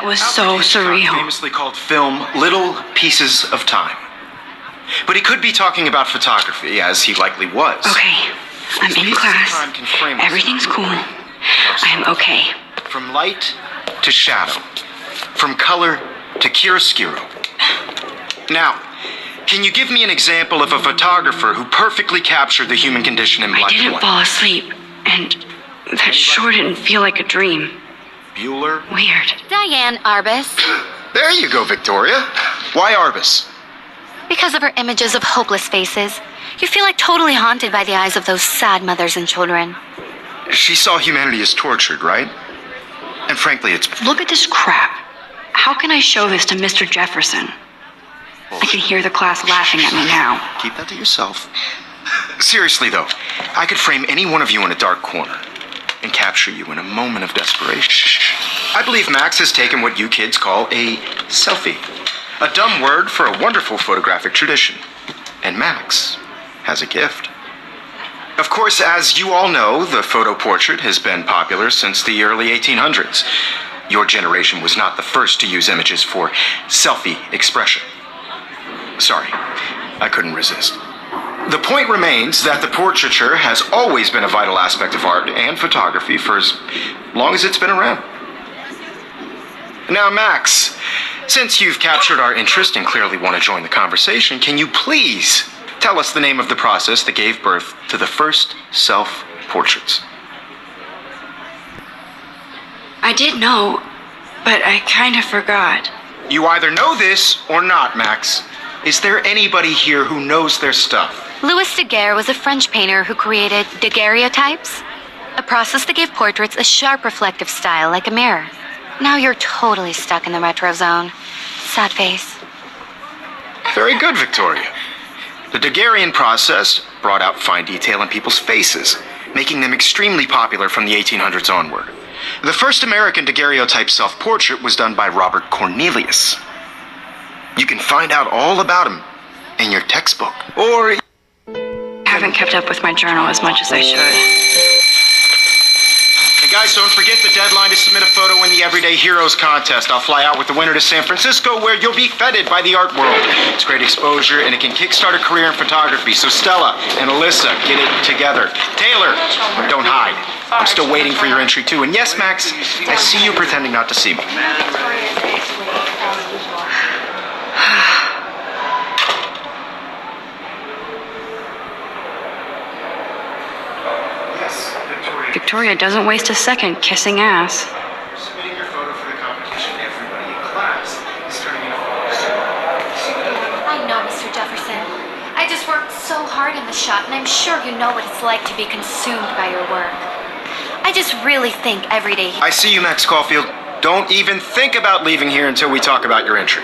That was so surreal. Famously called film Little Pieces of Time. But he could be talking about photography, as he likely was. Okay, I'm in class. Everything's cool. I'm okay. From light to shadow. From color to chiaroscuro. Now, can you give me an example of a photographer who perfectly captured the human condition in black and white? I didn't fall asleep, and that sure didn't feel like a dream. Bueller? Weird. Diane Arbus. There you go, Victoria. Why Arbus? Because of her images of hopeless faces, you feel like totally haunted by the eyes of those sad mothers and children. She saw humanity as tortured, right? And frankly, it's... Look at this crap. How can I show this to Mr. Jefferson? I can hear the class laughing at me now. Keep that to yourself. Seriously, though, I could frame any one of you in a dark corner and capture you in a moment of desperation. I believe Max has taken what you kids call a selfie. A dumb word for a wonderful photographic tradition. And Max has a gift. Of course, as you all know, the photo portrait has been popular since the early 1800s. Your generation was not the first to use images for selfie expression. Sorry, I couldn't resist. The point remains that the portraiture has always been a vital aspect of art and photography for as long as it's been around. Now, Max, since you've captured our interest and clearly want to join the conversation, can you please tell us the name of the process that gave birth to the first self-portraits? I did know, but I kind of forgot. You either know this or not, Max. Is there anybody here who knows their stuff? Louis Daguerre was a French painter who created daguerreotypes, a process that gave portraits a sharp reflective style like a mirror. Now you're totally stuck in the retro zone. Sad face. Very good, Victoria. The Daguerrean process brought out fine detail in people's faces, making them extremely popular from the 1800s onward. The first American daguerreotype self-portrait was done by Robert Cornelius. You can find out all about him in your textbook, or... I haven't kept up with my journal as much as I should. And guys, don't forget the deadline to submit a photo in the Everyday Heroes contest. I'll fly out with the winner to San Francisco, where you'll be feted by the art world. It's great exposure, and it can kickstart a career in photography. So Stella and Alyssa, get it together. Taylor, don't hide. I'm still waiting for your entry, too. And yes, Max, I see you pretending not to see me. Victoria doesn't waste a second kissing ass. Submitting your photo for the competition, everybody in class is turning in a photo. I know, Mr. Jefferson. I just worked so hard in the shot, and I'm sure you know what it's like to be consumed by your work. I just really think every day... I see you, Max Caulfield. Don't even think about leaving here until we talk about your entry.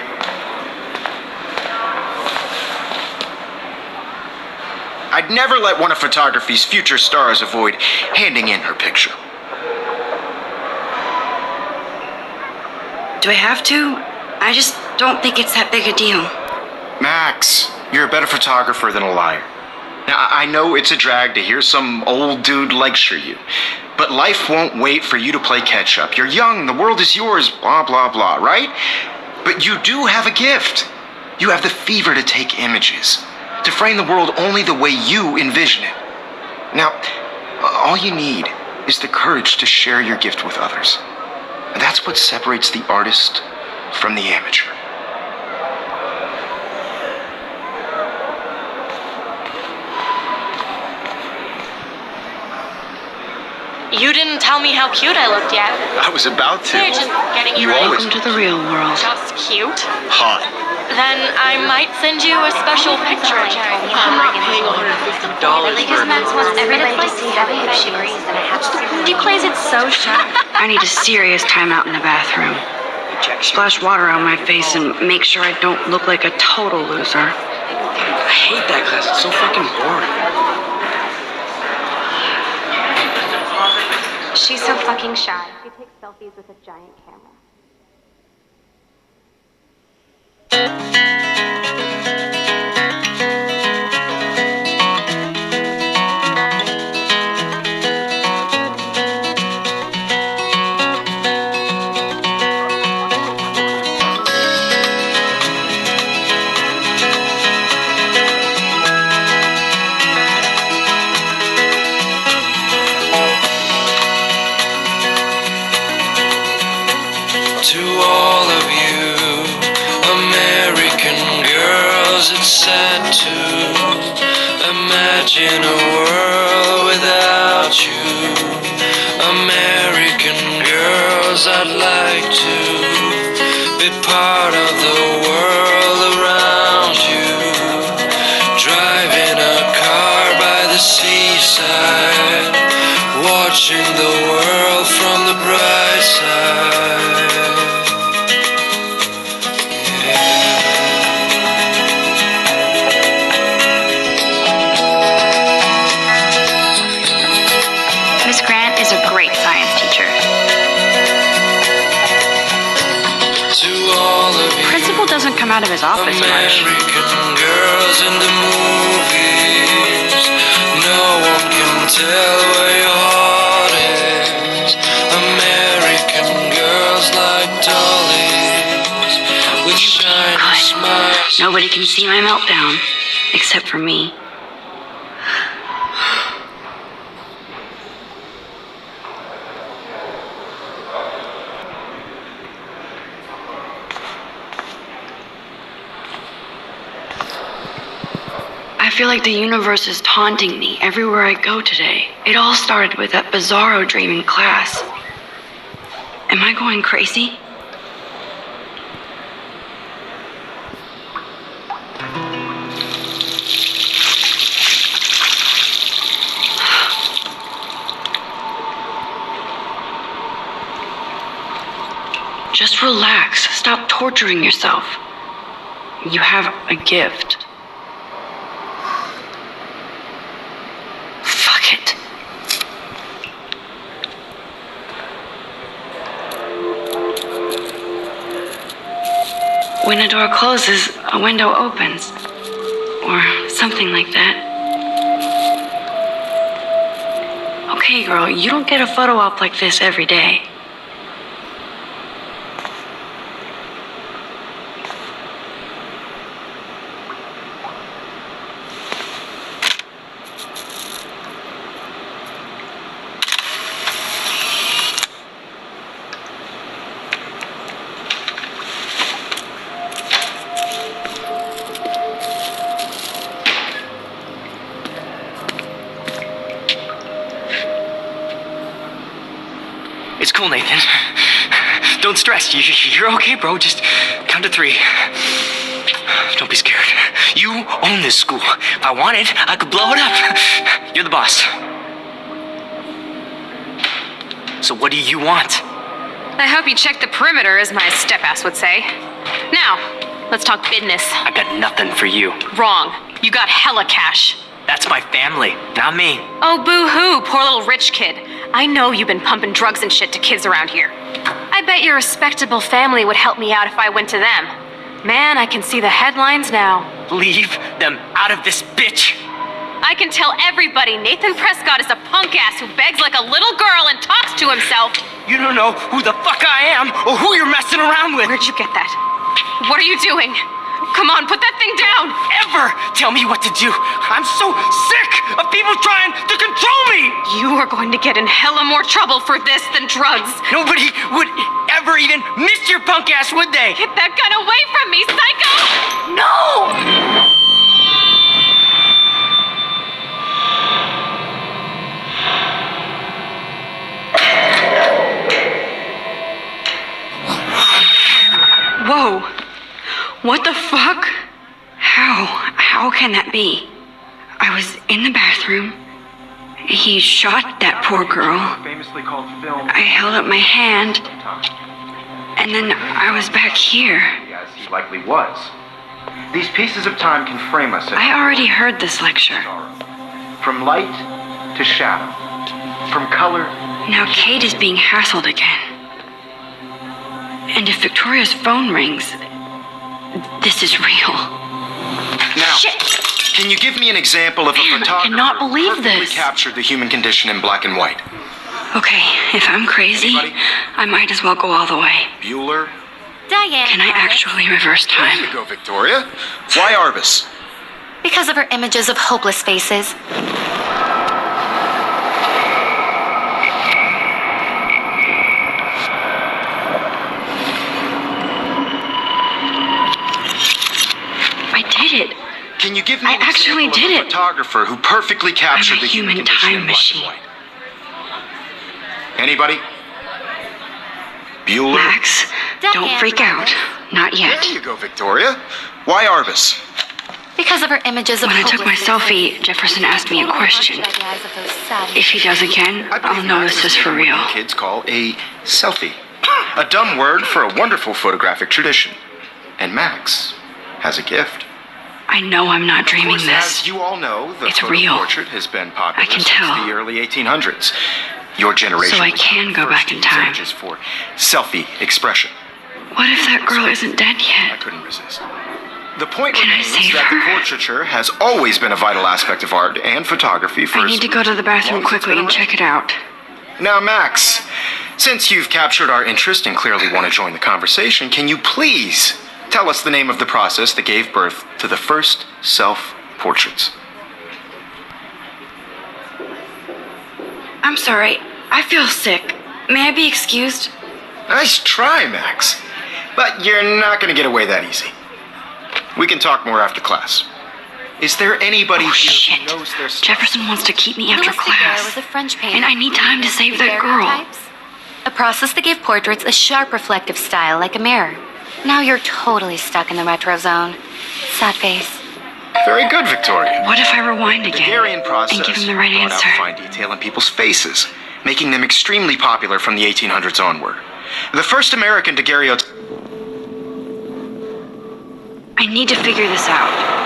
I'd never let one of photography's future stars avoid handing in her picture. Do I have to? I just don't think it's that big a deal. Max, you're a better photographer than a liar. Now, I know it's a drag to hear some old dude lecture you, but life won't wait for you to play catch-up. You're young, the world is yours, blah, blah, blah, right? But you do have a gift. You have the fever to take images, to frame the world only the way you envision it. Now, all you need is the courage to share your gift with others. And that's what separates the artist from the amateur. You didn't tell me how cute I looked yet. I was about to. They're just getting you ready. Welcome to the real world. Just cute? Hot. Then I might send you a special picture link. I'm not paying $150 Because Max wants everybody to see how if she agrees, and I have to You plays it so shy. I need a serious timeout in the bathroom. Splash water on my face and make sure I don't look like a total loser. I hate that class. It's so fucking boring. She's so fucking shy. She takes selfies with a giant camera. sad to imagine a world without you. American girls, I'd like to be part of the world around you. Driving a car by the seaside, watching the world from the bright side. Miss Grant is a great science teacher. To all of you Principal doesn't come out of his office much. American girls in the movies, no one can tell where your heart is. American girls like dollies with shiny smiles. Nobody can see my meltdown, except for me. I feel like the universe is taunting me everywhere I go today. It all started with that bizarro dream in class. Am I going crazy? Just relax. Stop torturing yourself. You have a gift. Fuck it. When a door closes, a window opens. Or something like that. Okay, girl, you don't get a photo op like this every day. It's cool, Nathan. Don't stress. You're okay, bro. Just count to 3. Don't be scared. You own this school. If I wanted, I could blow it up. You're the boss. So what do you want? I hope you checked the perimeter, as my step-ass would say. Now, let's talk business. I got nothing for you. Wrong. You got hella cash. That's my family, not me. Oh, boo-hoo, poor little rich kid. I know you've been pumping drugs and shit to kids around here. I bet your respectable family would help me out if I went to them. Man, I can see the headlines now. Leave them out of this bitch. I can tell everybody Nathan Prescott is a punk ass who begs like a little girl and talks to himself. You don't know who the fuck I am or who you're messing around with. Where'd you get that? What are you doing? Come on, put that thing down! Ever tell me what to do. I'm so sick of people trying to control me. You are going to get in hella more trouble for this than drugs. Nobody would ever even miss your punk ass, would they? Get that gun away from me, psycho! No! Whoa. What the fuck? How can that be? I was in the bathroom. He shot that poor girl. Famously called film. I held up my hand. And then I was back here. As he likely was. These pieces of time can frame us. I already heard this lecture. From light to shadow. From color. Now Kate is being hassled again. And if Victoria's phone rings, this is real. Now, Shit! can you give me an example of Man, a I photographer cannot believe who perfectly this. captured the human condition in black and white? Okay, if I'm crazy, Anybody? I might as well go all the way. Bueller? Diane. Can I actually reverse There time? you go, Victoria. Why Arvis? Because of her images of hopeless faces. I did it. give me I an actually example did of a it. photographer who perfectly captured the human condition time in black machine. and white? Anybody? Bueller? Max, don't freak out. Not yet. There you go, Victoria. Why Arbus? Because of her images of When I took my hopelessness. selfie, Jefferson asked me a question. If he does again, I believe I'll know Max this is is for what real. you kids call a selfie. A dumb word for a wonderful photographic tradition. And Max has a gift. I know I'm not Of dreaming course, this. as you all know, the It's photo real. portrait has been popular I can since tell. the early 1800s. Your generation So I was can go first back in to use time. images for selfie expression. What if that girl isn't dead I yet? couldn't resist. The point Can I remains save that her? the portraiture has always been a vital aspect of art and photography for I need to go to the bathroom quickly and check it out. Now, Max, since you've captured our interest and clearly want to join the conversation, can you please tell us the name of the process that gave birth to the first self-portraits? I'm sorry. I feel sick. May I be excused? Nice try, Max. But you're not going to get away that easy. We can talk more after class. Is there anybody Oh, here shit. who knows their stuff? Jefferson wants to keep me after Louis Daguerre class. was a French painter. And I need time to save that girl. Daguerreotypes, a process that gave portraits a sharp reflective style like a mirror. Now you're totally stuck in the retro zone. Sad face. Very good, Victoria. What if I rewind The again Daguerrean process and give him the right brought out answer? fine detail in people's faces, making them extremely popular from the 1800s onward. The first American daguerreotype. I need to figure this out.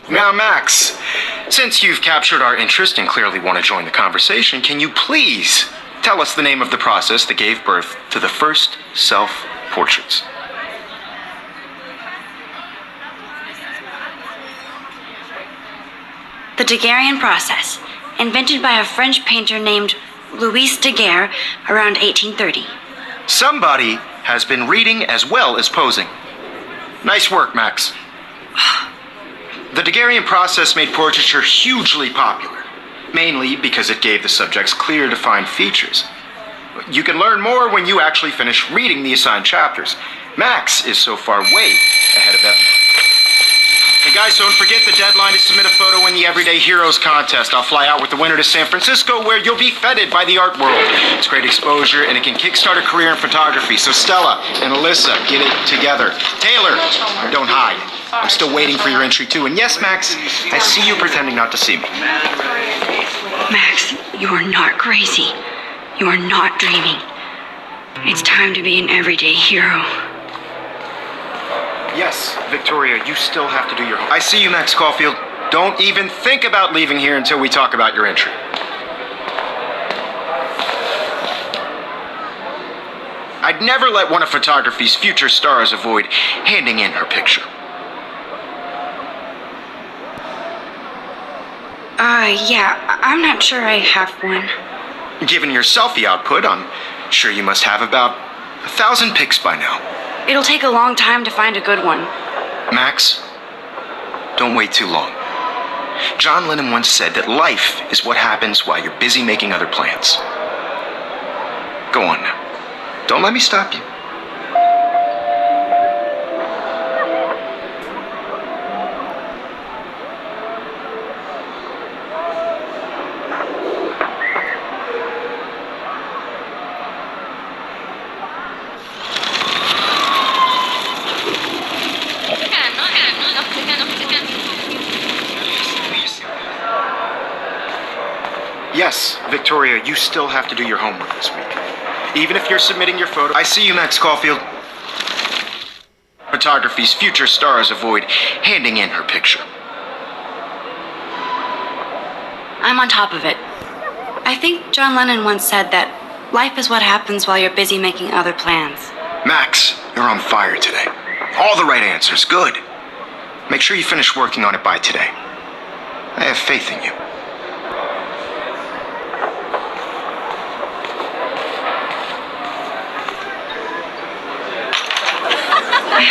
Now, Max, since you've captured our interest and clearly want to join the conversation, can you please tell us the name of the process that gave birth to the first self-portraits? The Daguerrean process, invented by a French painter named Louis Daguerre around 1830. Somebody has been reading as well as posing. Nice work, Max. The Daguerrean process made portraiture hugely popular, mainly because it gave the subjects clear, defined features. You can learn more when you actually finish reading the assigned chapters. Max is so far way ahead of Evan. And guys, don't forget the deadline to submit a photo in the Everyday Heroes contest. I'll fly out with the winner to San Francisco, where you'll be feted by the art world. It's great exposure, and it can kickstart a career in photography. So Stella and Alyssa, get it together. Taylor, don't hide. I'm still waiting for your entry, too. And yes, Max, I see you pretending not to see me. Max, you are not crazy. You are not dreaming. It's time to be an everyday hero. Yes, Victoria, you still have to do your homework. I see you, Max Caulfield. Don't even think about leaving here until we talk about your entry. I'd never let one of photography's future stars avoid handing in her picture. Yeah, I'm not sure I have one. Given your selfie output, I'm sure you must have about 1,000 pics by now. It'll take a long time to find a good one. Max, don't wait too long. John Lennon once said that life is what happens while you're busy making other plans. Go on now. Don't let me stop you. Yes, Victoria, you still have to do your homework this week. Even if you're submitting your photo. I see you, Max Caulfield. Photography's future stars avoid handing in her picture. I'm on top of it. I think John Lennon once said that life is what happens while you're busy making other plans. Max, you're on fire today. All the right answers. Good. Make sure you finish working on it by today. I have faith in you.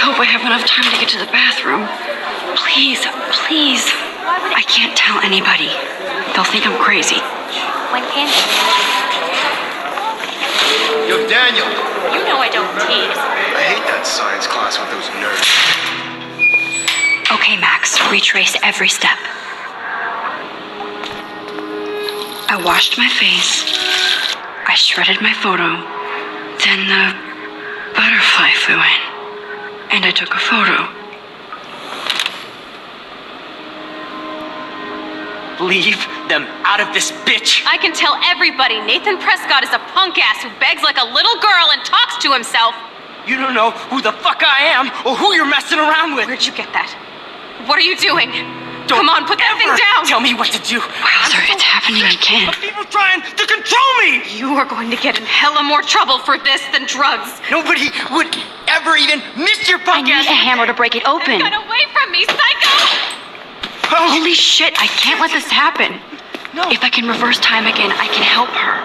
hope I have enough time to get to the bathroom. Please, please. I can't tell anybody. They'll think I'm crazy. When can you? Yo, Daniel. You know I don't tease. I hate that science class with those nerds. Okay, Max, retrace every step. I washed my face. I shredded my photo. Then the butterfly flew in. And I took a photo. Leave them out of this bitch. I can tell everybody Nathan Prescott is a punk ass who begs like a little girl and talks to himself. You don't know who the fuck I am or who you're messing around with. Where'd you get that? What are you doing? Come on, put that thing down. Tell me what to do. Wowzer, it's happening again. People trying to control me. You are going to get in hella more trouble for this than drugs. Nobody would ever even miss your I punk need ass. a hammer to break it open. Get away from me, psycho! Holy shit, I can't let this happen. No. If I can reverse time again, I can help her.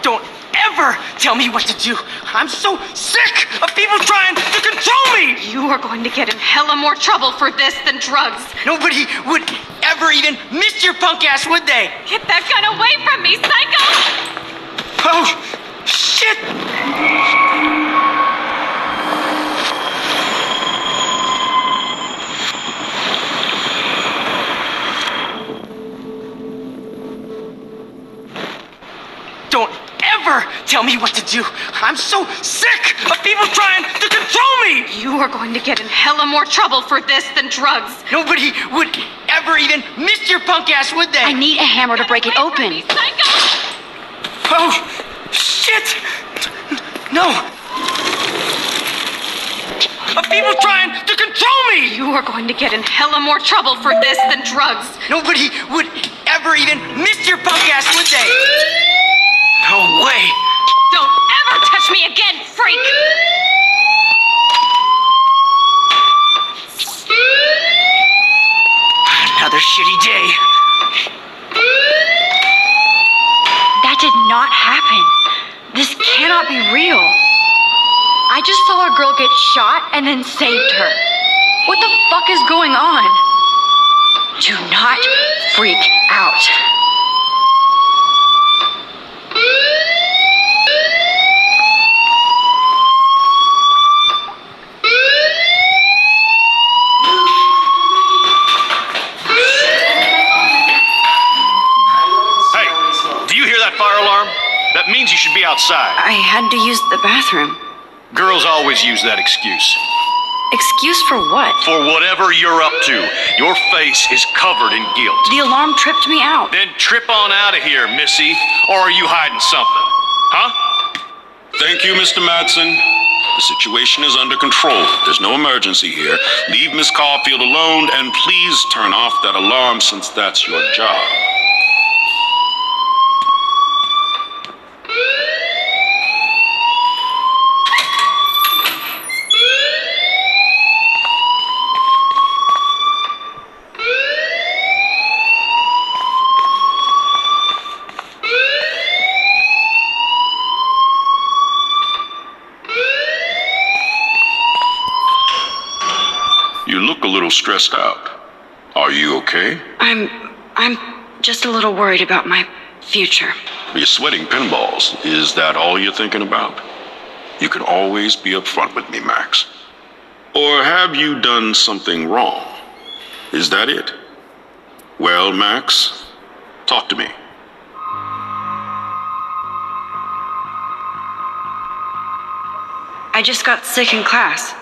Don't ever tell me what to do. I'm so sick of people trying to control me. You are going to get in hella more trouble for this than drugs. Nobody would ever even miss your punk ass, would they? Get that gun away from me, psycho! Oh, shit! Don't ever tell me what to do. I'm so sick of people trying to control me. You are going to get in hella more trouble for this than drugs. Nobody would ever even miss your punk ass, would they? I need a hammer to break it Away from open. me, psycho! Oh, shit! No! Of people trying to control me! You are going to get in hella more trouble for this than drugs. Nobody would ever even miss your punk ass, would they? No way! Don't ever touch me again, freak! Another shitty day. That did not happen. This cannot be real. I just saw a girl get shot and then saved her. What the fuck is going on? Do not freak out. Fire alarm? That means you should be outside. I had to use the bathroom. Girls always use that excuse. Excuse for what? For whatever you're up to. Your face is covered in guilt. The alarm tripped me out. Then trip on out of here, Missy. Or are you hiding something? Huh? Thank you, Mr. Madsen. The situation is under control. There's no emergency here. Leave Miss Caulfield alone and please turn off that alarm since that's your job. You look a little stressed out. Are you okay? I'm just a little worried about my future. You're sweating pinballs. Is that all you're thinking about? You can always be upfront with me, Max. Or have you done something wrong? Is that it? Well, Max, talk to me. I just got sick in class.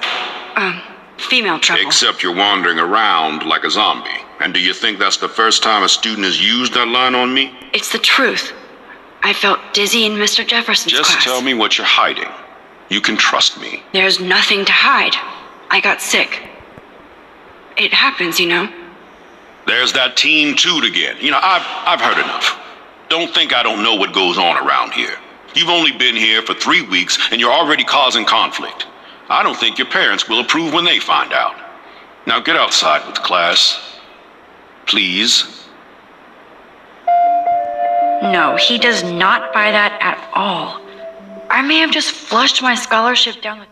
Female trouble. Except you're wandering around like a zombie. And do you think that's the first time a student has used that line on me? It's the truth. I felt dizzy in Mr. Jefferson's class. Just tell me what you're hiding. You can trust me. There's nothing to hide. I got sick. It happens, you know. There's that Team Toot again. You know, I've heard enough. Don't think I don't know what goes on around here. You've only been here for 3 weeks and you're already causing conflict. I don't think your parents will approve when they find out. Now get outside with class Please? No, he does not buy that at all. I may have just flushed my scholarship down the...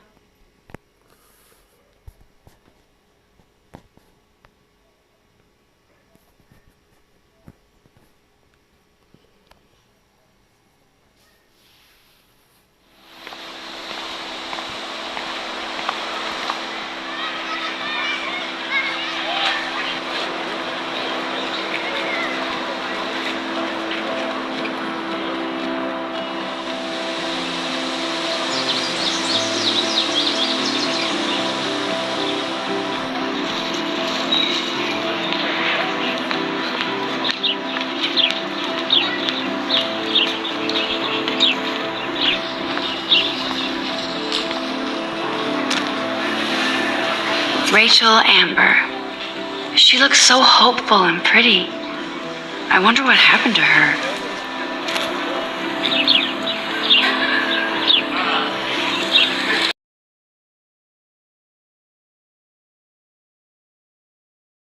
Rachel Amber. She looks so hopeful and pretty. I wonder what happened to her.